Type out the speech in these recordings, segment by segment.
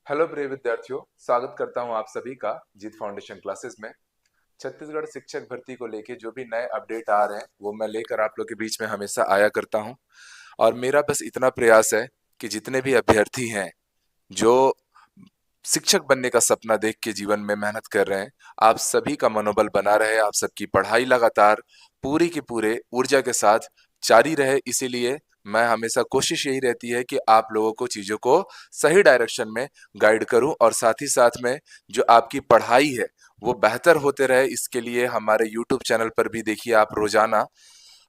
Hello प्रिय विद्यार्थियों, स्वागत करता हूं आप सभी का जीत फाउंडेशन क्लासेस में। छत्तीसगढ़ शिक्षक भर्ती को लेके जो भी नए अपडेट आ रहे हैं वो मैं लेकर आप लोग के बीच में हमेशा आया करता हूं। और मेरा बस इतना प्रयास है कि जितने भी अभ्यर्थी हैं जो शिक्षक बनने का सपना देख के जीवन में मेहनत कर रहे हैं, आप सभी का मनोबल बना रहे, आप सबकी पढ़ाई लगातार पूरी की पूरे ऊर्जा के साथ जारी रहे। इसीलिए मैं हमेशा कोशिश यही रहती है कि आप लोगों को चीजों को सही डायरेक्शन में गाइड करूं और साथ ही साथ में जो आपकी पढ़ाई है वो बेहतर होते रहे। इसके लिए हमारे यूट्यूब चैनल पर भी देखिए, आप रोजाना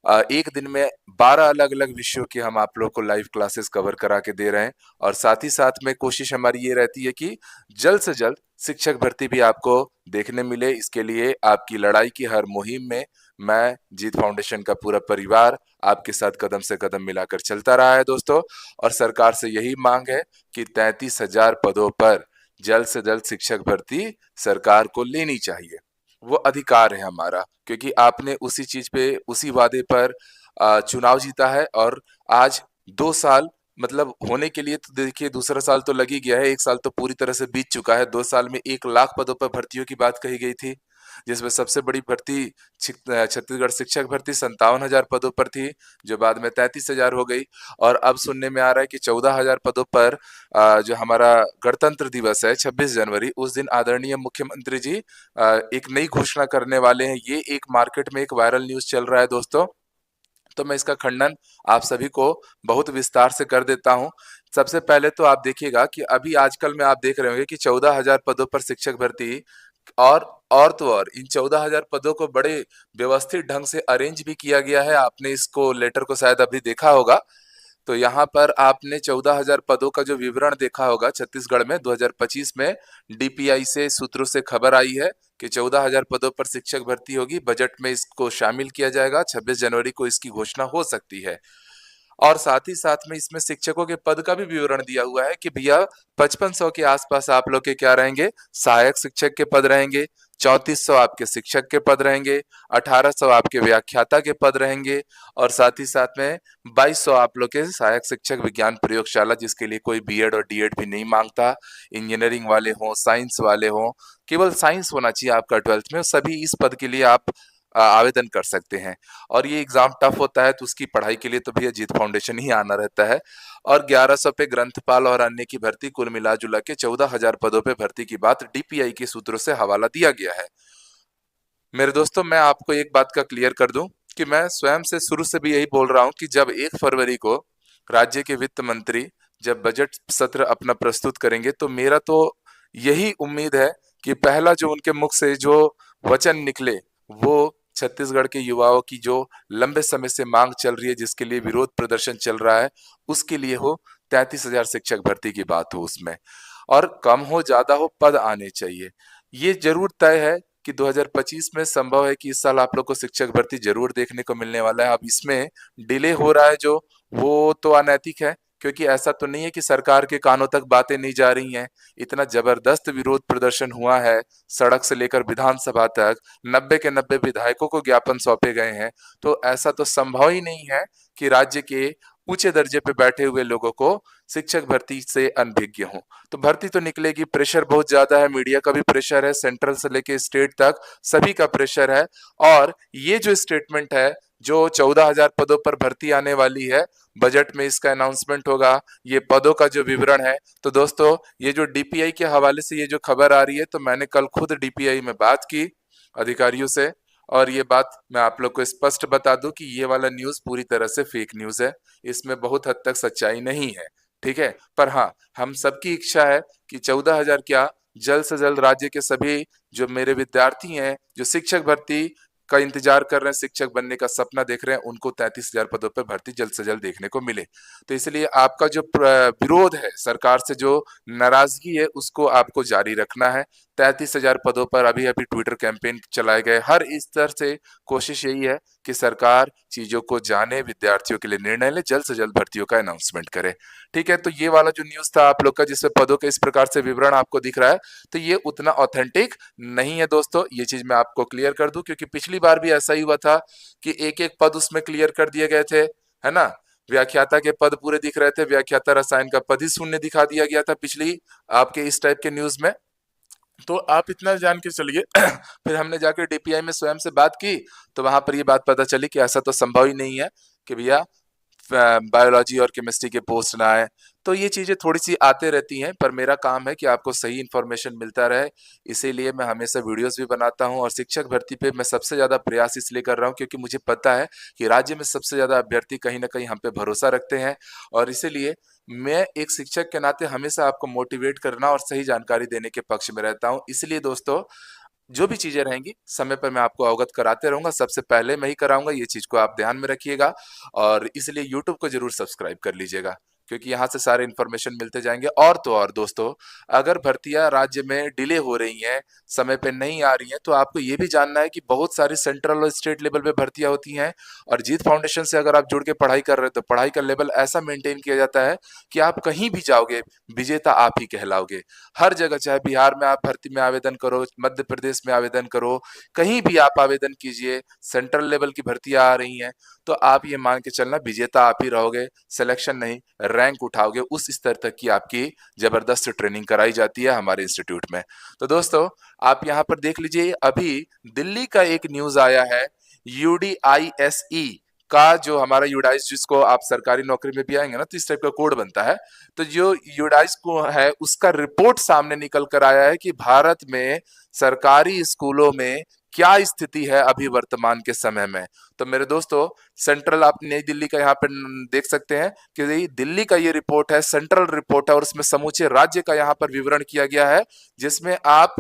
एक दिन में 12 अलग अलग विषयों की हम आप लोग को लाइव क्लासेस कवर करा के दे रहे हैं। और साथ ही साथ में कोशिश हमारी ये रहती है कि जल्द से जल्द शिक्षक भर्ती भी आपको देखने मिले। इसके लिए आपकी लड़ाई की हर मुहिम में मैं जीत फाउंडेशन का पूरा परिवार आपके साथ कदम से कदम मिलाकर चलता रहा है दोस्तों। और सरकार से यही मांग है कि 33,000 पदों पर जल्द से जल्द शिक्षक भर्ती सरकार को लेनी चाहिए। वो अधिकार है हमारा, क्योंकि आपने उसी चीज पे, उसी वादे पर चुनाव जीता है। और आज 2 साल मतलब होने के लिए तो देखिए, दूसरा साल तो लग ही गया है, 1 साल तो पूरी तरह से बीत चुका है। 2 साल में 1 लाख पदों पर भर्तियों की बात कही गई थी, जिसमें सबसे बड़ी भर्ती छत्तीसगढ़ शिक्षक भर्ती 57,000 पदों पर थी, जो बाद में 33,000 हो गई। और अब सुनने में आ रहा है कि 14,000 पदों पर जो हमारा गणतंत्र दिवस है 26 जनवरी, उस दिन आदरणीय मुख्यमंत्री जी एक नई घोषणा करने वाले हैं। ये एक मार्केट में एक वायरल न्यूज चल रहा है दोस्तों। तो मैं इसका खंडन आप सभी को बहुत विस्तार से कर देता हूं। सबसे पहले तो आप देखिएगा कि अभी आजकल में आप देख रहे होंगे कि 14,000 पदों पर शिक्षक भर्ती, और तो और इन 14,000 पदों को बड़े व्यवस्थित ढंग से अरेंज भी किया गया है। आपने इसको लेटर को शायद अभी देखा होगा। तो यहाँ पर आपने 14,000 पदों का जो विवरण देखा होगा, छत्तीसगढ़ में 2025 में डीपीआई से सूत्रों से खबर आई है कि 14,000 पदों पर शिक्षक भर्ती होगी। बजट में इसको शामिल किया जाएगा, 26 जनवरी को इसकी घोषणा हो सकती है। और साथ ही साथ में इसमें शिक्षकों के पद का भी विवरण दिया हुआ है कि भैया 5500 के आसपास आप लोग के क्या रहेंगे, सहायक शिक्षक के पद रहेंगे। 3400 आपके शिक्षक के पद रहेंगे। 1800 आपके व्याख्याता के पद रहेंगे। और साथ ही साथ में 2200 आप लोग के सहायक शिक्षक विज्ञान प्रयोगशाला, जिसके लिए कोई बीएड और डीएड भी नहीं मांगता। इंजीनियरिंग वाले हों, साइंस वाले हों, केवल साइंस होना चाहिए आपका 12th में, सभी इस पद के लिए आप आवेदन कर सकते हैं। और ये एग्जाम टफ होता है, तो उसकी पढ़ाई के लिए तो भैया जीत फाउंडेशन ही आना रहता है। और 1100 पे ग्रंथपाल और अन्य की भर्ती, कुल मिला जुला के 14,000 पदों पे भर्ती की बात डीपीआई के सूत्रों से हवाला दिया गया है। मेरे दोस्तों, मैं आपको एक बात का क्लियर कर दूं कि मैं स्वयं से शुरू से भी यही बोल रहा हूं कि जब 1 फरवरी को राज्य के वित्त मंत्री जब बजट सत्र अपना प्रस्तुत करेंगे, तो मेरा तो यही उम्मीद है कि पहला जो उनके मुख से जो वचन निकले, वो छत्तीसगढ़ के युवाओं की जो लंबे समय से मांग चल रही है, जिसके लिए विरोध प्रदर्शन चल रहा है, उसके लिए हो। 33,000 शिक्षक भर्ती की बात हो उसमें, और कम हो ज्यादा हो, पद आने चाहिए। ये जरूर तय है कि 2025 में संभव है कि इस साल आप लोग को शिक्षक भर्ती जरूर देखने को मिलने वाला है। अब इसमें डिले हो रहा है जो, वो तो अनैतिक है, क्योंकि ऐसा तो नहीं है कि सरकार के कानों तक बातें नहीं जा रही हैं। इतना जबरदस्त विरोध प्रदर्शन हुआ है, सड़क से लेकर विधानसभा तक 90 के 90 विधायकों को ज्ञापन सौंपे गए हैं। तो ऐसा तो संभव ही नहीं है कि राज्य के ऊंचे दर्जे पे बैठे हुए लोगों को शिक्षक भर्ती से अनभिज्ञ हो। तो भर्ती तो निकलेगी, प्रेशर बहुत ज्यादा है, मीडिया का भी प्रेशर है, सेंट्रल से लेके स्टेट तक सभी का प्रेशर है। और ये जो स्टेटमेंट है, जो 14,000 पदों पर भर्ती आने वाली है, बजट में इसका अनाउंसमेंट होगा, ये पदों का जो विवरण है। तो दोस्तों, ये जो डीपीआई के हवाले से ये जो खबर आ रही है, तो मैंने कल खुद डीपीआई में बात की अधिकारियों से, और ये बात मैं आप लोग को स्पष्ट बता दूं कि ये वाला न्यूज पूरी तरह से फेक न्यूज है। इसमें बहुत हद तक सच्चाई नहीं है, ठीक है। पर हाँ, हम सबकी इच्छा है कि 14,000 क्या, जल्द से जल्द राज्य के सभी जो मेरे विद्यार्थी हैं, जो शिक्षक भर्ती का इंतजार कर रहे हैं, शिक्षक बनने का सपना देख रहे हैं, उनको 33,000 पदों पर भर्ती जल्द से जल्द देखने को मिले। तो इसलिए आपका जो विरोध है, सरकार से जो नाराजगी है, उसको आपको जारी रखना है। 33,000 पदों पर अभी अभी ट्विटर कैंपेन चलाए गए, हर स्तर से कोशिश यही है कि सरकार चीजों को जाने, विद्यार्थियों के लिए निर्णय ले, जल्द से जल्द भर्तियों का अनाउंसमेंट करे। ठीक है, तो ये वाला जो न्यूज था आप लोग का, जिसमें पदों के इस प्रकार से विवरण आपको दिख रहा है, तो ये उतना ऑथेंटिक नहीं है दोस्तों। ये चीज मैं आपको क्लियर कर दूं, क्योंकि पिछली बार भी ऐसा ही हुआ था कि एक एक पद उसमें क्लियर कर दिए गए थे, है ना। व्याख्याता के पद पूरे दिख रहे थे, व्याख्याता रसायन का पद ही शून्य दिखा दिया गया था पिछली आपके इस टाइप के न्यूज में। तो आप इतना जान के चलिए फिर हमने जाकर डीपीआई में स्वयं से बात की, तो वहां पर ये बात पता चली कि ऐसा तो संभव ही नहीं है कि भैया बायोलॉजी और केमिस्ट्री के पोस्ट ना आए। तो ये चीजें थोड़ी सी आते रहती हैं, पर मेरा काम है कि आपको सही इन्फॉर्मेशन मिलता रहे, इसीलिए मैं हमेशा वीडियोस भी बनाता हूं। और शिक्षक भर्ती पे मैं सबसे ज्यादा प्रयास इसलिए कर रहा हूं क्योंकि मुझे पता है कि राज्य में सबसे ज्यादा अभ्यर्थी कहीं ना कहीं हम पे भरोसा रखते हैं, और इसीलिए मैं एक शिक्षक के नाते हमेशा आपको मोटिवेट करना और सही जानकारी देने के पक्ष में रहता हूं। इसलिए दोस्तों, जो भी चीजें रहेंगी समय पर मैं आपको अवगत कराते रहूंगा, सबसे पहले मैं ही कराऊंगा, ये चीज को आप ध्यान में रखिएगा। और इसलिए यूट्यूब को जरूर सब्सक्राइब कर लीजिएगा, क्योंकि यहाँ से सारे इन्फॉर्मेशन मिलते जाएंगे। और तो और दोस्तों, अगर भर्तियां राज्य में डिले हो रही हैं, समय पे नहीं आ रही हैं, तो आपको ये भी जानना है कि बहुत सारी सेंट्रल और स्टेट लेवल पे भर्तियां होती हैं। और जीत फाउंडेशन से अगर आप जुड़ के पढ़ाई कर रहे हो तो पढ़ाई का लेवल ऐसा मेंटेन किया जाता है कि आप कहीं भी जाओगे विजेता आप ही कहलाओगे। हर जगह, चाहे बिहार में आप भर्ती में आवेदन करो, मध्य प्रदेश में आवेदन करो, कहीं भी आप आवेदन कीजिए, सेंट्रल लेवल की भर्तियां आ रही हैं, तो आप ये मान के चलना विजेता आप ही रहोगे। सिलेक्शन नहीं, रैंक उठाओगे, उस स्तर तक की आपकी जबरदस्त ट्रेनिंग कराई जाती है हमारे इंस्टीट्यूट में। तो दोस्तों, आप यहाँ पर देख लीजिए, अभी दिल्ली का एक न्यूज आया है, यूडीआईएसई का, जो हमारा यूडाइस, जिसको आप सरकारी नौकरी में भी आएंगे ना तो इस टाइप का कोड बनता है, तो जो यूडाइस को है उसका रिपोर्ट सामने निकल कर आया है कि भारत में सरकारी स्कूलों में क्या स्थिति है अभी वर्तमान के समय में। तो मेरे दोस्तों, सेंट्रल, आप नई दिल्ली का यहाँ पे देख सकते हैं कि दिल्ली का ये रिपोर्ट है, सेंट्रल रिपोर्ट है, और उसमें समूचे राज्य का यहाँ पर विवरण किया गया है, जिसमें आप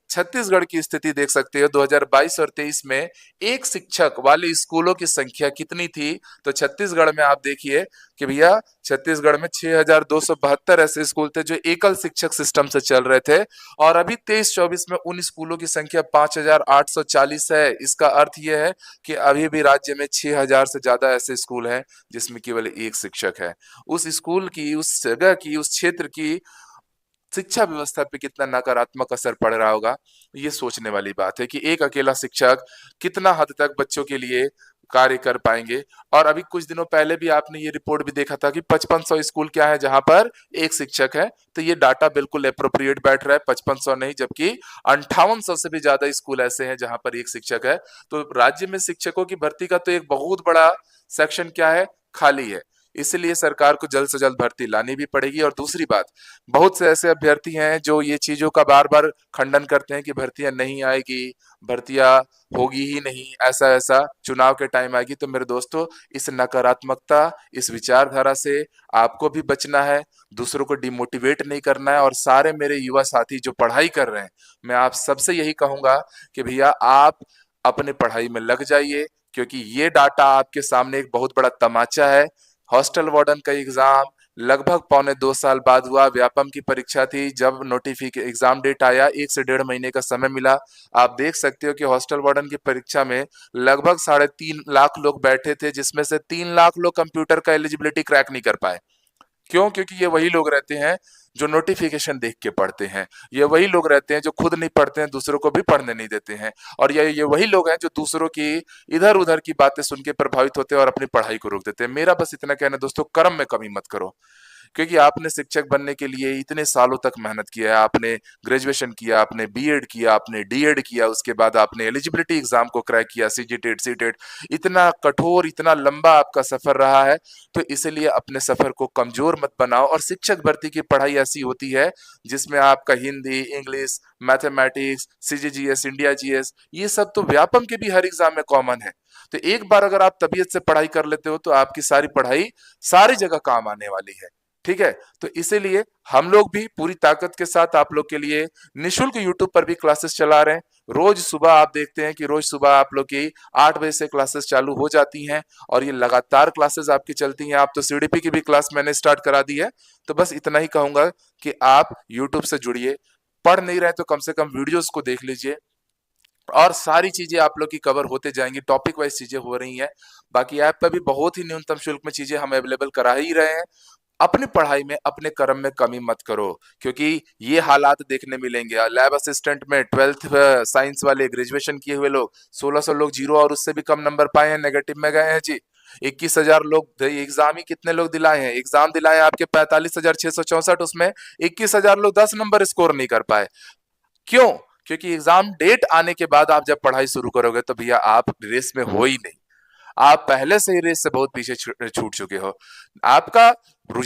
छत्तीसगढ़ की स्थिति देख सकते हो। 2022 और 23 में एक शिक्षक वाले स्कूलों की संख्या कितनी थी, तो छत्तीसगढ़ में आप देखिए कि भैया छत्तीसगढ़ में 6272 ऐसे स्कूल थे जो एकल शिक्षक सिस्टम से चल रहे थे, और अभी 23-24 में उन स्कूलों की संख्या 5840 है। इसका अर्थ यह है कि अभी भी राज्य में 6000 से ज्यादा ऐसे स्कूल हैं जिसमें केवल एक शिक्षक है। उस स्कूल की, उस जगह की, उस क्षेत्र की शिक्षा व्यवस्था पे कितना नकारात्मक असर पड़ रहा होगा, ये सोचने वाली बात है कि एक अकेला शिक्षक कितना हद तक बच्चों के लिए कार्य कर पाएंगे। और अभी कुछ दिनों पहले भी आपने ये रिपोर्ट भी देखा था कि 5500 स्कूल क्या है जहां पर एक शिक्षक है, तो ये डाटा बिल्कुल अप्रोप्रिएट बैठ रहा है, 5500 नहीं, जबकि 5800 से भी ज्यादा स्कूल ऐसे हैं जहां पर एक शिक्षक है। तो राज्य में शिक्षकों की भर्ती का तो एक बहुत बड़ा सेक्शन क्या है, खाली है। इसलिए सरकार को जल्द से जल्द भर्ती लानी भी पड़ेगी। और दूसरी बात, बहुत से ऐसे अभ्यर्थी हैं जो ये चीजों का बार बार खंडन करते हैं कि भर्तियां नहीं आएगी, भर्तियां होगी ही नहीं, ऐसा ऐसा चुनाव के टाइम आएगी। तो मेरे दोस्तों, इस नकारात्मकता, इस विचारधारा से आपको भी बचना है, दूसरों को डिमोटिवेट नहीं करना है। और सारे मेरे युवा साथी जो पढ़ाई कर रहे हैं, मैं आप सबसे यही कहूंगा कि भैया आप अपने पढ़ाई में लग जाइए, क्योंकि ये डाटा आपके सामने एक बहुत बड़ा तमाचा है। हॉस्टल वार्डन का एग्जाम लगभग 1.25 साल बाद हुआ, व्यापम की परीक्षा थी, जब नोटिफिकेशन एग्जाम डेट आया 1 से 1.5 महीने का समय मिला। आप देख सकते हो कि हॉस्टल वार्डन की परीक्षा में लगभग 3.5 लाख लोग बैठे थे, जिसमें से 3 लाख लोग कंप्यूटर का एलिजिबिलिटी क्रैक नहीं कर पाए। क्यों? क्योंकि ये वही लोग रहते हैं जो नोटिफिकेशन देख के पढ़ते हैं, ये वही लोग रहते हैं जो खुद नहीं पढ़ते हैं, दूसरों को भी पढ़ने नहीं देते हैं, और ये वही लोग हैं जो दूसरों की इधर उधर की बातें सुन के प्रभावित होते हैं और अपनी पढ़ाई को रोक देते हैं। मेरा बस इतना कहना है दोस्तों, कर्म में कमी मत करो, क्योंकि आपने शिक्षक बनने के लिए इतने सालों तक मेहनत किया है, आपने ग्रेजुएशन किया, आपने बीएड किया, आपने डीएड किया, उसके बाद आपने एलिजिबिलिटी एग्जाम को क्रैक किया, सीजीटेट, सीटेट, इतना कठोर, इतना लंबा आपका सफर रहा है। तो इसलिए अपने सफर को कमजोर मत बनाओ। और शिक्षक भर्ती की पढ़ाई ऐसी होती है जिसमें आपका Hindi, English, mathematics, CGGS, India GS, ये सब तो व्यापम के भी हर एग्जाम में कॉमन है। तो एक बार अगर आप तबीयत से पढ़ाई कर लेते हो तो आपकी सारी पढ़ाई सारी जगह काम आने वाली है। ठीक है? तो इसीलिए हम लोग भी पूरी ताकत के साथ आप लोग के लिए निशुल्क यूट्यूब पर भी क्लासेस चला रहे हैं। रोज सुबह आप देखते हैं कि रोज सुबह आप लोग की 8 बजे से क्लासेस चालू हो जाती हैं, और ये लगातार क्लासेस आपकी चलती हैं। आप तो सीडीपी की भी क्लास मैंने स्टार्ट करा दी है। तो बस इतना ही कहूंगा कि आप यूट्यूब से जुड़िए, पढ़ नहीं रहे तो कम से कम वीडियोस को देख लीजिए, और सारी चीजें आप लोग की कवर होते जाएंगी, टॉपिक वाइज चीजें हो रही हैं। बाकी ऐप पर भी बहुत ही न्यूनतम शुल्क में चीजें हम अवेलेबल करा ही रहे हैं। अपनी पढ़ाई में, अपने कर्म में कमी मत करो, क्योंकि ये हालात देखने मिलेंगे। लैब असिस्टेंट में 12th साइंस वाले ग्रेजुएशन किए हुए लोग, 1600 लोग जीरो और उससे भी कम नंबर पाए हैं, नेगेटिव में गए हैं जी। 21,000 लोग एग्जाम ही कितने लोग दिलाए हैं, एग्जाम दिलाए हैं आपके 45,664, उसमें 21,000 लोग 10 नंबर स्कोर नहीं कर पाए। क्यों? क्योंकि एग्जाम डेट आने के बाद आप जब पढ़ाई शुरू करोगे तो भैया आप रेस में हो ही नहीं, आप पहले से ही रेस से बहुत पीछे छूट चुके हो। आपका रुझान